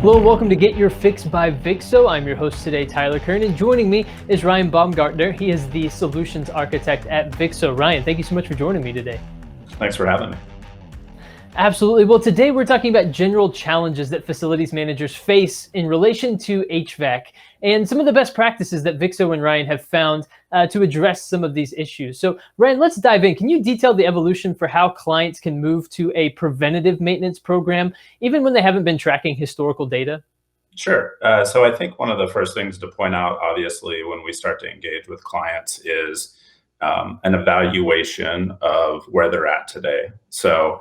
Hello and welcome to Get Your Fix by Vixxo. I'm your host today, Tyler Kern, and joining me is Ryan Baumgartner. He is the solutions architect at Vixxo. Ryan, thank you so much for joining me today. Thanks for having me. Absolutely. Well, today we're talking about general challenges that facilities managers face in relation to HVAC and some of the best practices that Vixxo and Ryan have found to address some of these issues. So, Ryan, let's dive in. Can you detail the evolution for how clients can move to a preventative maintenance program, even when they haven't been tracking historical data? Sure. So I think one of the first things to point out, obviously, when we start to engage with clients is an evaluation of where they're at today. So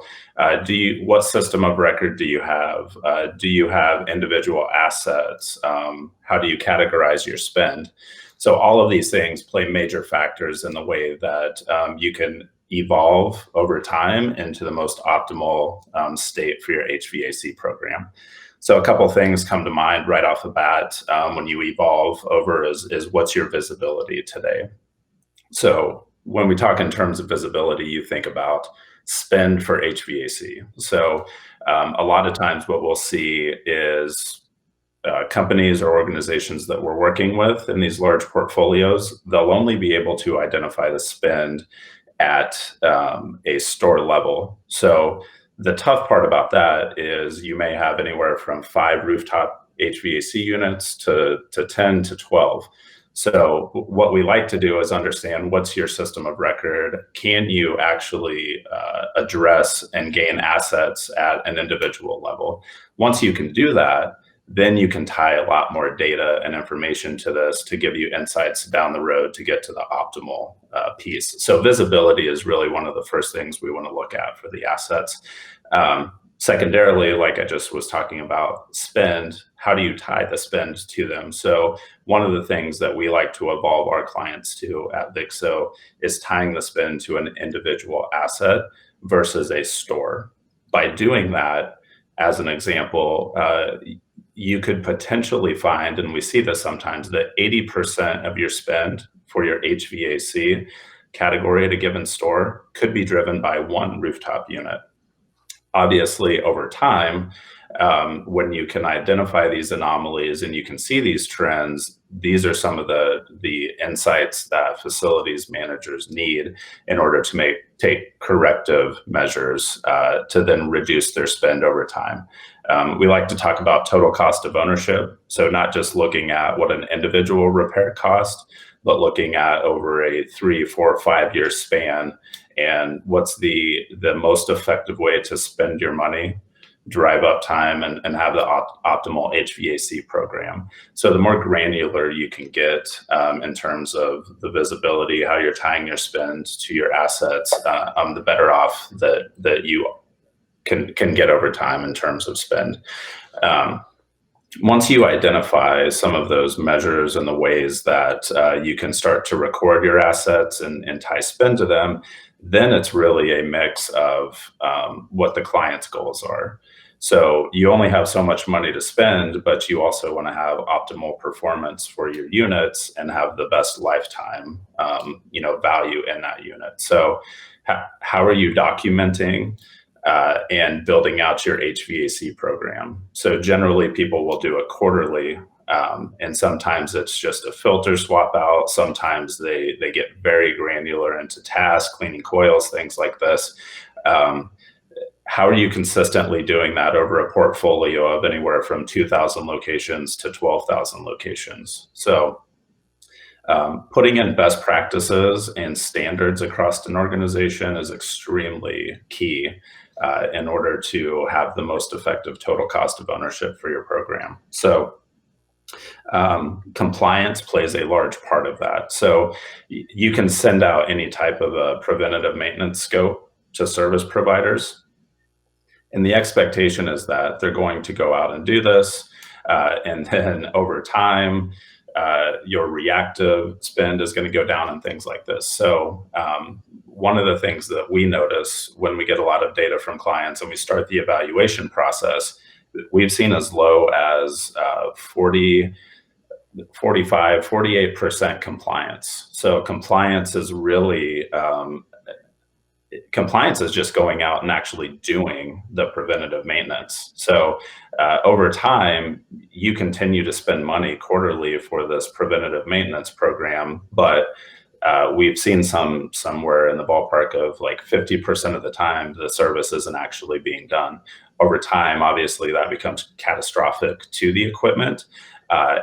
what system of record do you have? Do you have individual assets? How do you categorize your spend? So all of these things play major factors in the way that you can evolve over time into the most optimal state for your HVAC program. So a couple of things come to mind right off the bat when you evolve over is what's your visibility today? So when we talk in terms of visibility, you think about spend for HVAC. So a lot of times what we'll see is companies or organizations that we're working with in these large portfolios, they'll only be able to identify the spend at a store level. So the tough part about that is you may have anywhere from 5 rooftop HVAC units to 10 to 12. So what we like to do is understand what's your system of record. Can you actually address and gain assets at an individual level? Once you can do that, then you can tie a lot more data and information to this to give you insights down the road to get to the optimal piece. So visibility is really one of the first things we want to look at for the assets. Secondarily, like I just was talking about, spend, how do you tie the spend to them? So one of the things that we like to evolve our clients to at Vixxo is tying the spend to an individual asset versus a store. By doing that, as an example, you could potentially find, and we see this sometimes, that 80% of your spend for your HVAC category at a given store could be driven by one rooftop unit. Obviously, over time, when you can identify these anomalies and you can see these trends, these are some of the insights that facilities managers need in order to take corrective measures to then reduce their spend over time. We like to talk about total cost of ownership. So not just looking at what an individual repair cost, but looking at over a 3, 4, 5-year span and what's the most effective way to spend your money, drive up time, and have the optimal HVAC program. So the more granular you can get in terms of the visibility, how you're tying your spend to your assets, the better off that you can get over time in terms of spend. Once you identify some of those measures and the ways that you can start to record your assets and tie spend to them, then it's really a mix of what the client's goals are. So you only have so much money to spend, but you also want to have optimal performance for your units and have the best lifetime value in that unit. So how are you documenting and building out your HVAC program? So generally people will do it quarterly, and sometimes it's just a filter swap out. Sometimes they get very granular into tasks, cleaning coils, things like this. How are you consistently doing that over a portfolio of anywhere from 2,000 locations to 12,000 locations? So putting in best practices and standards across an organization is extremely key in order to have the most effective total cost of ownership for your program. So compliance plays a large part of that. So you can send out any type of a preventative maintenance scope to service providers. And the expectation is that they're going to go out and do this. And then over time, your reactive spend is going to go down and things like this. So one of the things that we notice when we get a lot of data from clients and we start the evaluation process, we've seen as low as 40, 45, 48% compliance. So compliance is really compliance is just going out and actually doing the preventative maintenance. So over time, you continue to spend money quarterly for this preventative maintenance program, but we've seen somewhere in the ballpark of like 50% of the time the service isn't actually being done. Over time, obviously, that becomes catastrophic to the equipment.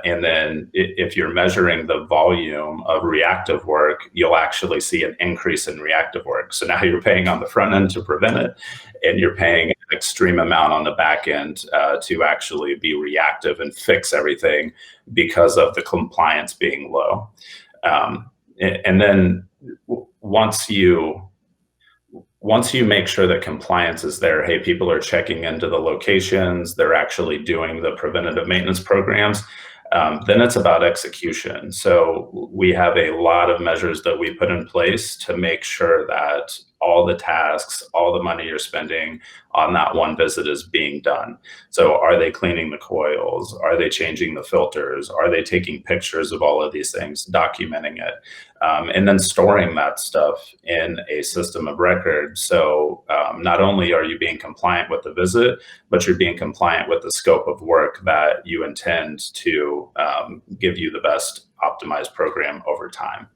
And then if you're measuring the volume of reactive work, you'll actually see an increase in reactive work. So now you're paying on the front end to prevent it, and you're paying an extreme amount on the back end to actually be reactive and fix everything because of the compliance being low. And then once you make sure that compliance is there, hey, people are checking into the locations, they're actually doing the preventative maintenance programs, then it's about execution. So we have a lot of measures that we put in place to make sure that all the tasks, all the money you're spending on that one visit is being done. So are they cleaning the coils? Are they changing the filters? Are they taking pictures of all of these things, documenting it, and then storing that stuff in a system of record? So not only are you being compliant with the visit, but you're being compliant with the scope of work that you intend to give you the best optimized program over time.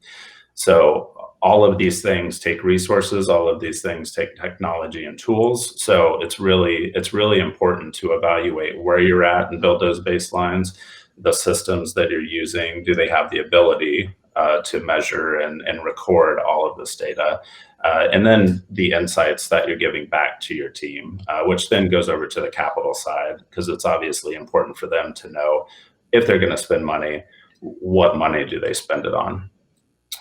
So all of these things take resources, all of these things take technology and tools. So it's really important to evaluate where you're at and build those baselines. The systems that you're using, do they have the ability to measure and record all of this data? And then the insights that you're giving back to your team, which then goes over to the capital side, because it's obviously important for them to know if they're going to spend money, what money do they spend it on?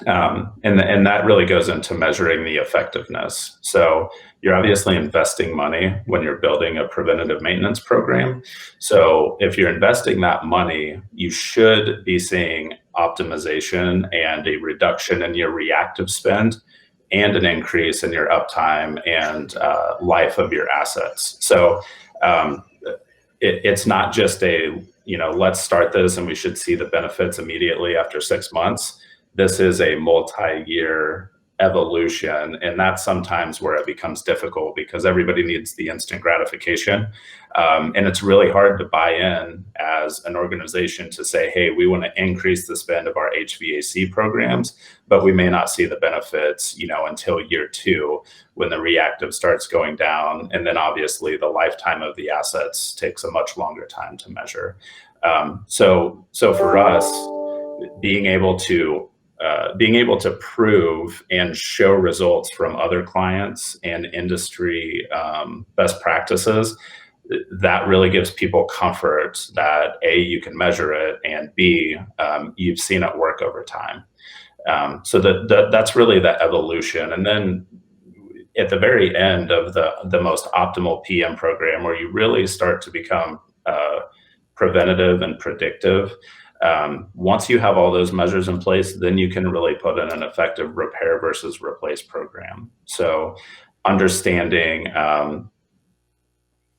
And that really goes into measuring the effectiveness. So you're obviously investing money when you're building a preventative maintenance program. So if you're investing that money, you should be seeing optimization and a reduction in your reactive spend and an increase in your uptime and life of your assets. So it's not just let's start this and we should see the benefits immediately after 6 months. This is a multi-year evolution, and that's sometimes where it becomes difficult because everybody needs the instant gratification. And it's really hard to buy in as an organization to say, hey, we want to increase the spend of our HVAC programs, but we may not see the benefits, until year 2 when the reactive starts going down. And then obviously the lifetime of the assets takes a much longer time to measure. So for us, being able to prove and show results from other clients and industry best practices, that really gives people comfort that A, you can measure it, and B, you've seen it work over time. So that's really the evolution. And then at the very end of the most optimal PM program, where you really start to become preventative and predictive, once you have all those measures in place, then you can really put in an effective repair versus replace program. So understanding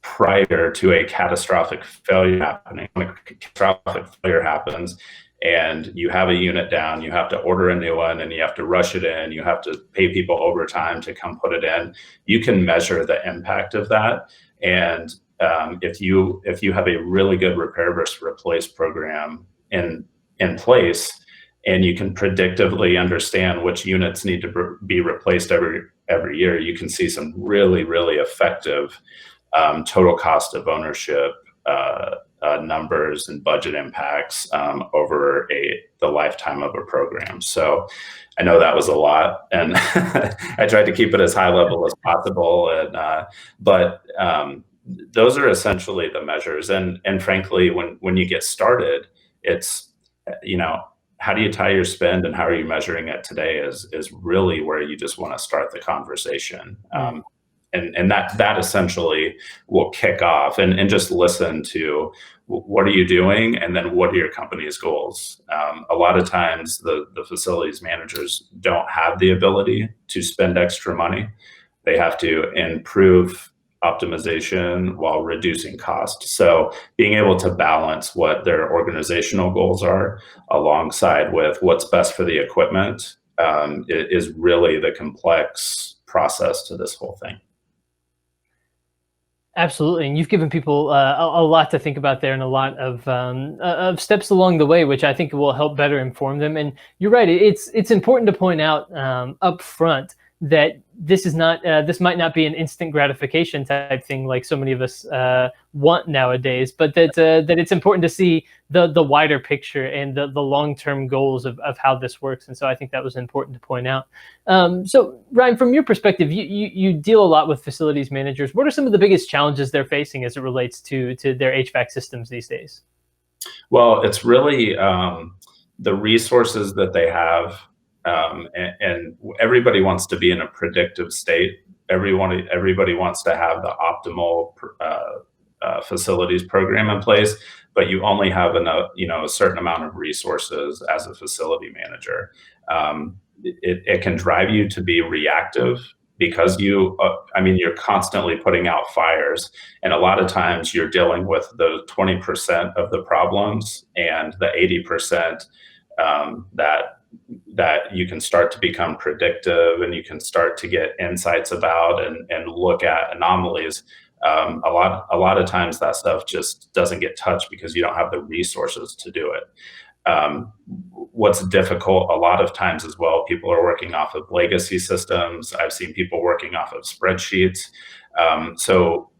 prior to a catastrophic failure happening, when a catastrophic failure happens and you have a unit down, you have to order a new one and you have to rush it in, you have to pay people overtime to come put it in, you can measure the impact of that. And if you have a really good repair versus replace program in place, and you can predictively understand which units need to be replaced every year, you can see some really, really effective total cost of ownership numbers and budget impacts over the lifetime of a program. So I know that was a lot, and I tried to keep it as high level as possible. And but those are essentially the measures. And frankly, when you get started, it's, how do you tie your spend and how are you measuring it today is really where you just want to start the conversation. And that essentially will kick off and just listen to what are you doing, and then what are your company's goals. A lot of times the facilities managers don't have the ability to spend extra money. They have to improve optimization while reducing cost. So being able to balance what their organizational goals are alongside with what's best for the equipment is really the complex process to this whole thing. Absolutely, and you've given people a lot to think about there, and a lot of steps along the way, which I think will help better inform them. And you're right; it's important to point out up front that this is not this might not be an instant gratification type thing like so many of us want nowadays, but that it's important to see the wider picture and the long-term goals of how this works. And so I think that was important to point out. So Ryan, from your perspective, you deal a lot with facilities managers. What are some of the biggest challenges they're facing as it relates to their HVAC systems these days? Well, it's really the resources that they have, and everybody wants to be in a predictive state. Everybody wants to have the optimal facilities program in place, but you only have enough, a certain amount of resources as a facility manager. It can drive you to be reactive because you're constantly putting out fires, and a lot of times you're dealing with the 20% of the problems and the 80% that you can start to become predictive, and you can start to get insights about and look at anomalies. A lot of times that stuff just doesn't get touched because you don't have the resources to do it. What's difficult a lot of times as well, people are working off of legacy systems. I've seen people working off of spreadsheets. So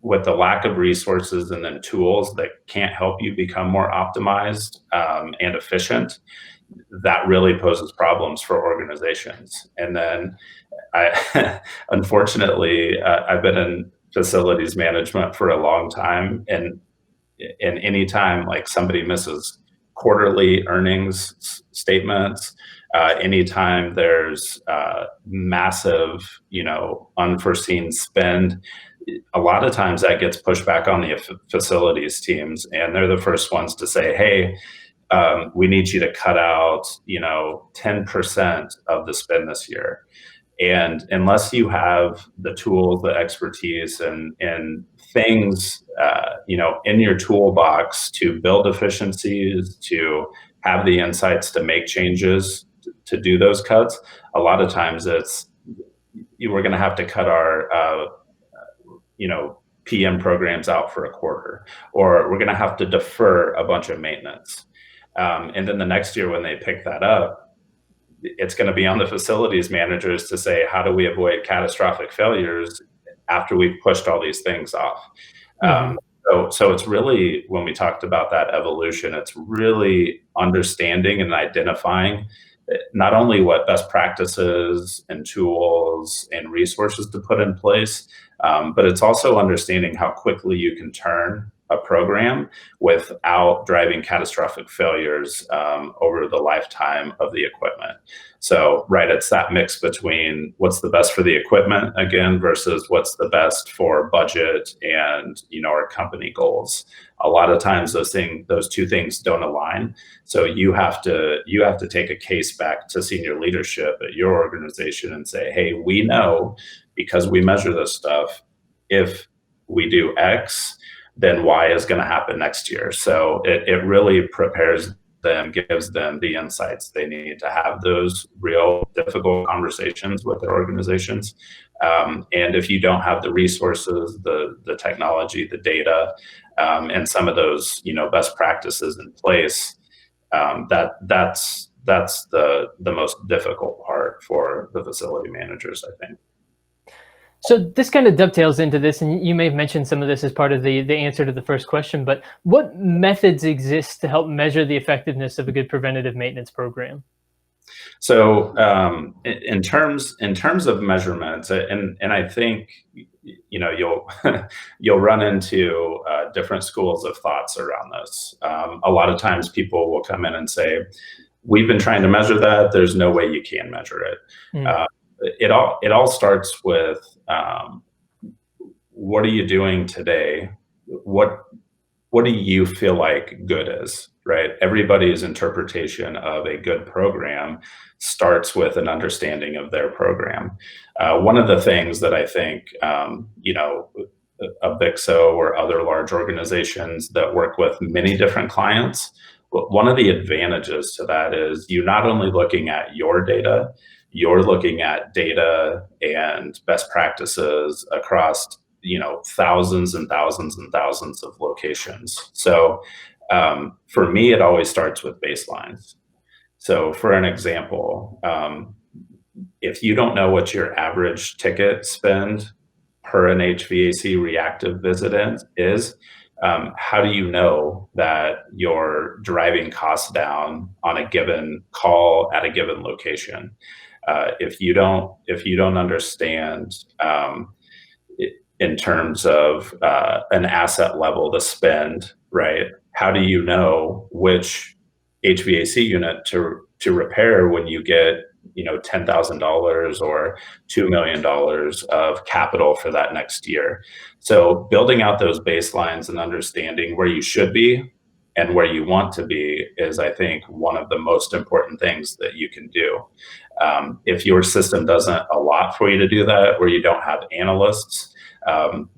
with the lack of resources and then tools that can't help you become more optimized and efficient, that really poses problems for organizations. And then unfortunately, I've been in facilities management for a long time, and any time like somebody misses quarterly earnings statements, anytime there's massive, unforeseen spend, a lot of times that gets pushed back on the facilities teams, and they're the first ones to say, hey, we need you to cut out, 10% of the spend this year. And unless you have the tools, the expertise, and things, in your toolbox to build efficiencies, to have the insights to make changes, to do those cuts, a lot of times we're going to have to cut our, PM programs out for a quarter, or we're going to have to defer a bunch of maintenance. And then the next year when they pick that up, it's going to be on the facilities managers to say, how do we avoid catastrophic failures after we've pushed all these things off? Mm-hmm. So it's really, when we talked about that evolution, it's really understanding and identifying not only what best practices and tools and resources to put in place, but it's also understanding how quickly you can turn a program without driving catastrophic failures over the lifetime of the equipment. So, right, it's that mix between what's the best for the equipment, again, versus what's the best for budget and, our company goals. A lot of times those two things don't align. So you have to take a case back to senior leadership at your organization and say, hey, we know, because we measure this stuff, if we do X, then Y is going to happen next year. So it really prepares them, gives them the insights they need to have those real difficult conversations with their organizations. And if you don't have the resources, the technology, the data, and some of those, best practices in place, that's the most difficult part for the facility managers, I think. So this kind of dovetails into this, and you may have mentioned some of this as part of the answer to the first question, but what methods exist to help measure the effectiveness of a good preventative maintenance program? So in terms of measurements, and I think you'll run into different schools of thoughts around this. A lot of times people will come in and say, we've been trying to measure that. There's no way you can measure it. Mm. It all starts with what are you doing today? What do you feel like good is, right? Everybody's interpretation of a good program starts with an understanding of their program. One of the things that I think, a Vixxo or other large organizations that work with many different clients, one of the advantages to that is you're not only looking at your data, you're looking at data and best practices across, thousands and thousands and thousands of locations. So for me, it always starts with baselines. So for an example, if you don't know what your average ticket spend per an HVAC reactive visit is, how do you know that you're driving costs down on a given call at a given location? If you don't understand in terms of an asset level to spend, right? How do you know which HVAC unit to repair when you get $10,000 or $2 million of capital for that next year? So building out those baselines and understanding where you should be and where you want to be is, I think, one of the most important things that you can do. If your system doesn't allot for you to do that, or you don't have analysts,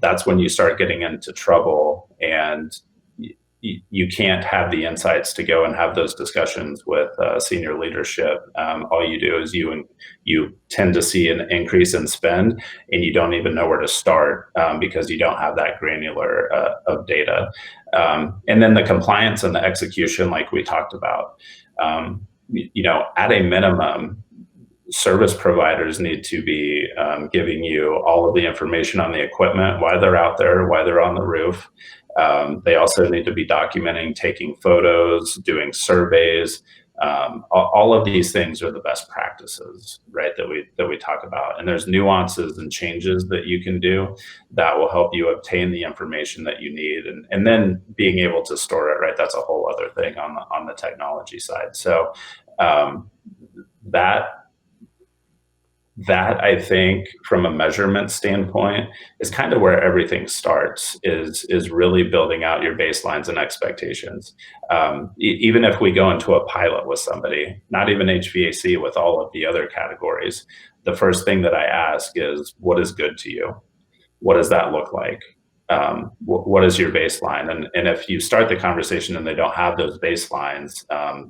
that's when you start getting into trouble, and you can't have the insights to go and have those discussions with senior leadership. All you do is you tend to see an increase in spend, and you don't even know where to start because you don't have that granular of data. And then the compliance and the execution, like we talked about, at a minimum, service providers need to be giving you all of the information on the equipment, why they're out there, why they're on the roof. They also need to be documenting, taking photos, doing surveys. All of these things are the best practices, right, that we talk about. And there's nuances and changes that you can do that will help you obtain the information that you need, and then being able to store it, right? That's a whole other thing on the technology side. So that I think, from a measurement standpoint, is kind of where everything starts, is really building out your baselines and expectations. Even if we go into a pilot with somebody, not even HVAC, with all of the other categories, the first thing that I ask is, what is good to you? What does that look like? What is your baseline? And if you start the conversation and they don't have those baselines,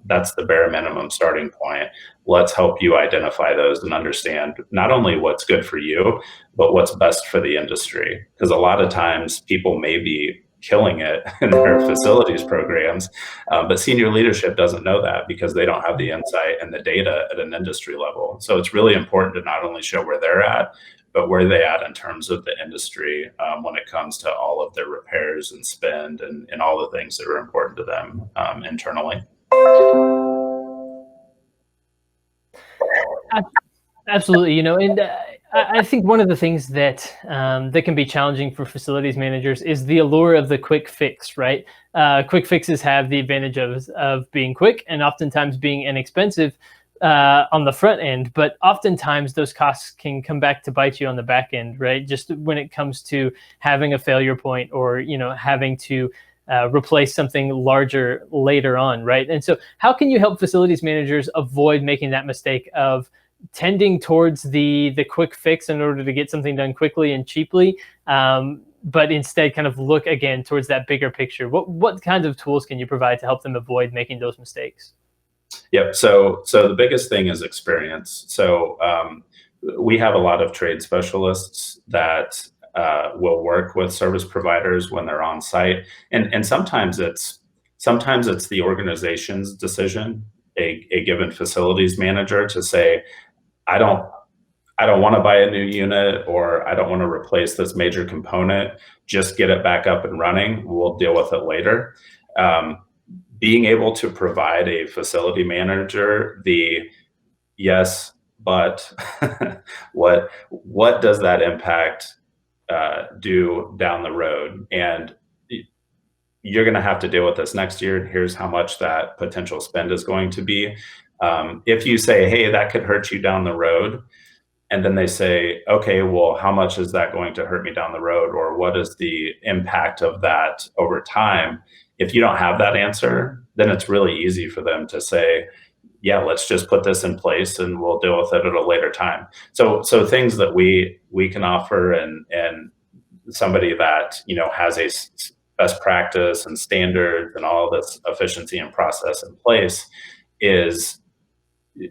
that's the bare minimum starting point. Let's help you identify those and understand not only what's good for you, but what's best for the industry. Because a lot of times people may be killing it in their facilities programs, but senior leadership doesn't know that because they don't have the insight and the data at an industry level. So it's really important to not only show where they're at, but where they at in terms of the industry when it comes to all of their repairs and spend and all the things that are important to them internally. Absolutely, and I think one of the things that that can be challenging for facilities managers is the allure of the quick fix, right? Quick fixes have the advantage of being quick and oftentimes being inexpensive on the front end, but oftentimes those costs can come back to bite you on the back end, right? Just when it comes to having a failure point, or having to replace something larger later on, right? And so how can you help facilities managers avoid making that mistake of tending towards the quick fix in order to get something done quickly and cheaply, but instead kind of look again towards that bigger picture? What kinds of tools can you provide to help them avoid making those mistakes? Yep. So the biggest thing is experience. So we have a lot of trade specialists that will work with service providers when they're on site, and sometimes it's the organization's decision, a given facilities manager, to say, I don't want to buy a new unit, or I don't want to replace this major component. Just get it back up and running. We'll deal with it later. Being able to provide a facility manager the yes, but what does that impact do down the road? And you're going to have to deal with this next year, and here's how much that potential spend is going to be. If you say, hey, that could hurt you down the road, and then they say, okay, well, how much is that going to hurt me down the road? Or what is the impact of that over time? If you don't have that answer, then it's really easy for them to say, yeah, let's just put this in place and we'll deal with it at a later time. So things that we can offer, and somebody that has a best practice and standards and all this efficiency and process in place, is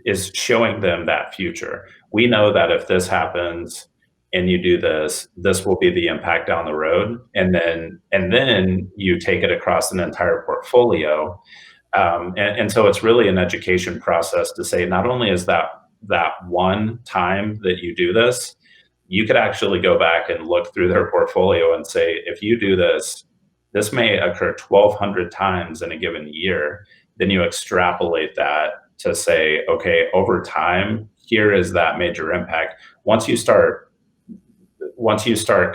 is showing them that future. We know that if this happens and you do this, this will be the impact down the road. And then you take it across an entire portfolio. And so it's really an education process to say, not only is that one time that you do this, you could actually go back and look through their portfolio and say, if you do this, this may occur 1,200 times in a given year. Then you extrapolate that to say, okay, over time, here is that major impact. Once you start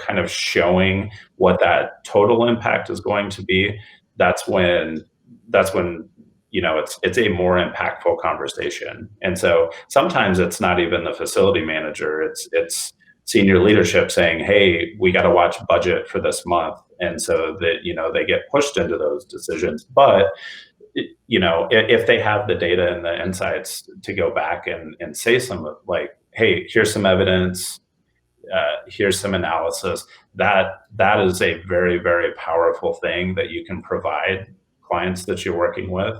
kind of showing what that total impact is going to be, that's when it's a more impactful conversation. And so sometimes it's not even the facility manager, it's senior leadership saying, hey, we got to watch budget for this month. And so that they get pushed into those decisions. But if they have the data and the insights to go back and say some, like, hey, here's some evidence, here's some analysis, that is a very, very powerful thing that you can provide clients that you're working with,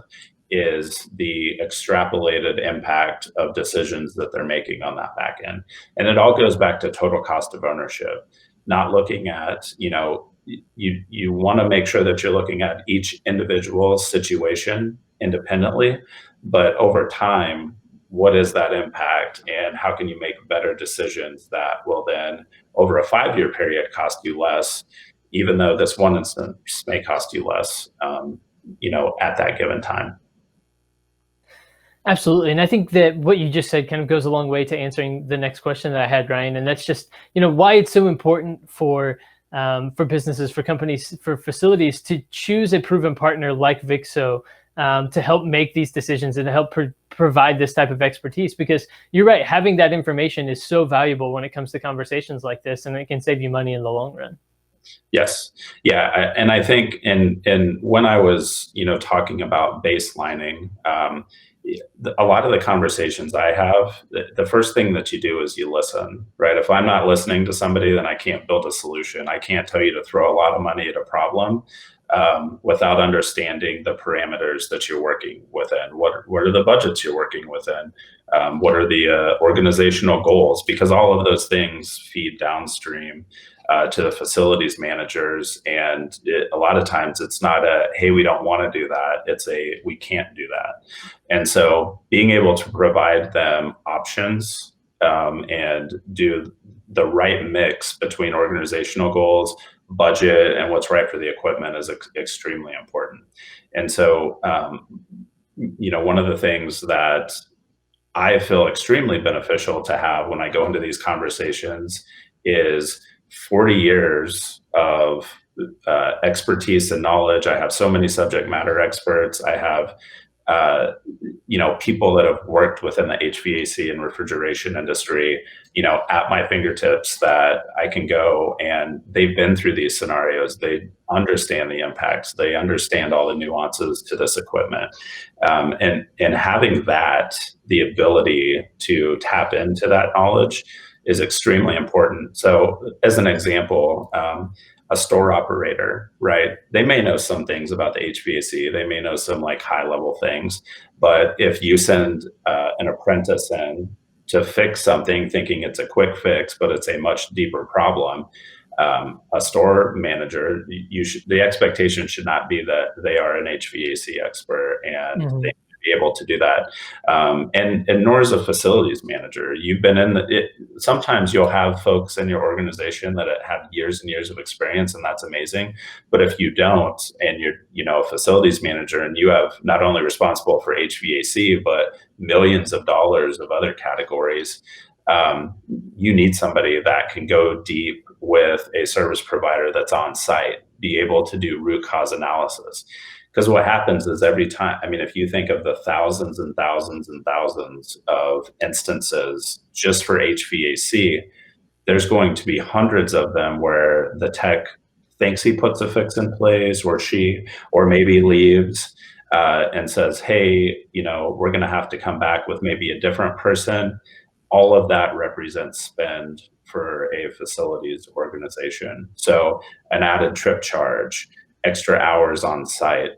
is the extrapolated impact of decisions that they're making on that back end. And it all goes back to total cost of ownership, not looking at, you want to make sure that you're looking at each individual situation independently, but over time, what is that impact and how can you make better decisions that will then, over a 5-year period, cost you less, even though this one instance may cost you less, at that given time. Absolutely. And I think that what you just said kind of goes a long way to answering the next question that I had, Ryan. And that's just, why it's so important for businesses, for companies, for facilities to choose a proven partner like Vixxo to help make these decisions and to help provide this type of expertise. Because you're right, having that information is so valuable when it comes to conversations like this, and it can save you money in the long run. Yes. Yeah. And I think, and when I was, talking about baselining, a lot of the conversations I have, the first thing that you do is you listen, right? If I'm not listening to somebody, then I can't build a solution. I can't tell you to throw a lot of money at a problem without understanding the parameters that you're working within. What are the budgets you're working within? What are the organizational goals? Because all of those things feed downstream to the facilities managers. And a lot of times it's not a, hey, we don't want to do that. It's a, we can't do that. And so being able to provide them options and do the right mix between organizational goals, budget, and what's right for the equipment is extremely important. And so, one of the things that I feel extremely beneficial to have when I go into these conversations is 40 years of expertise and knowledge. I have so many subject matter experts. I have, people that have worked within the HVAC and refrigeration industry, at my fingertips that I can go, and they've been through these scenarios. They understand the impacts. They understand all the nuances to this equipment. And having the ability to tap into that knowledge is extremely important. So as an example, a store operator, right? They may know some things about the HVAC. They may know some like high level things, but if you send an apprentice in to fix something thinking it's a quick fix, but it's a much deeper problem, a store manager, the expectation should not be that they are an HVAC expert and they be able to do that. And nor is a facilities manager. You've been sometimes you'll have folks in your organization that have years and years of experience, and that's amazing. But if you don't, and you're, a facilities manager, and you have not only responsible for HVAC, but millions of dollars of other categories, you need somebody that can go deep with a service provider that's on site, be able to do root cause analysis. Because what happens is every time, if you think of the thousands and thousands and thousands of instances just for HVAC, there's going to be hundreds of them where the tech thinks he puts a fix in place, or maybe leaves and says, hey, we're going to have to come back with maybe a different person. All of that represents spend for a facilities organization. So an added trip charge, extra hours on site.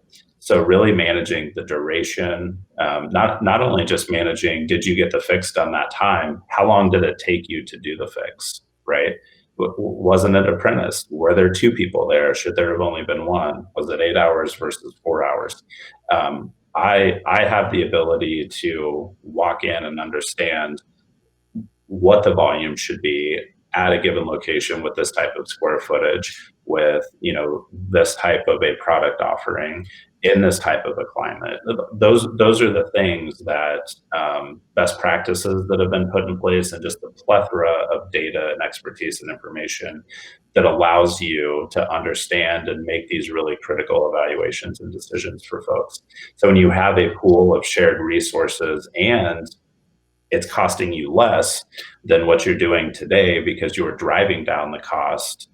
So really managing the duration, not only just managing, did you get the fix done that time? How long did it take you to do the fix, right? Wasn't it apprenticed? Were there two people there? Should there have only been one? Was it 8 hours versus 4 hours? I have the ability to walk in and understand what the volume should be at a given location with this type of square footage, with this type of a product offering in this type of a climate. Those are the things that best practices that have been put in place, and just the plethora of data and expertise and information that allows you to understand and make these really critical evaluations and decisions for folks. So when you have a pool of shared resources and it's costing you less than what you're doing today because you are driving down the cost,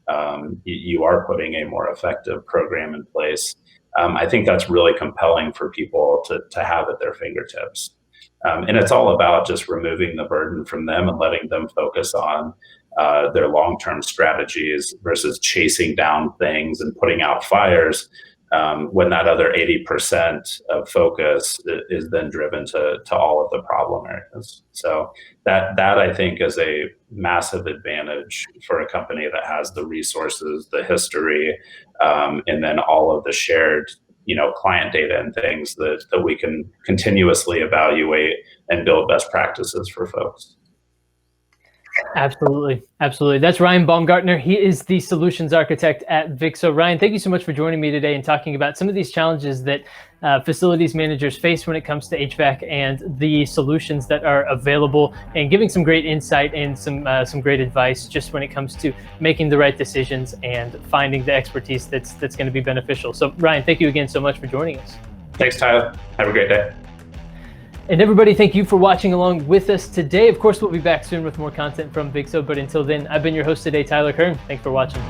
you are putting a more effective program in place. I think that's really compelling for people to have at their fingertips. And it's all about just removing the burden from them and letting them focus on their long-term strategies versus chasing down things and putting out fires, when that other 80% of focus is then driven to all of the problem areas. So that I think is a massive advantage for a company that has the resources, the history, and then all of the shared client data and things that we can continuously evaluate and build best practices for folks. Absolutely. Absolutely. That's Ryan Baumgartner. He is the solutions architect at Vixxo. Ryan, thank you so much for joining me today and talking about some of these challenges that facilities managers face when it comes to HVAC and the solutions that are available, and giving some great insight and some great advice just when it comes to making the right decisions and finding the expertise that's going to be beneficial. So Ryan, thank you again so much for joining us. Thanks, Tyler. Have a great day. And everybody, thank you for watching along with us today. Of course, we'll be back soon with more content from Vixxo, but until then, I've been your host today, Tyler Kern. Thanks for watching.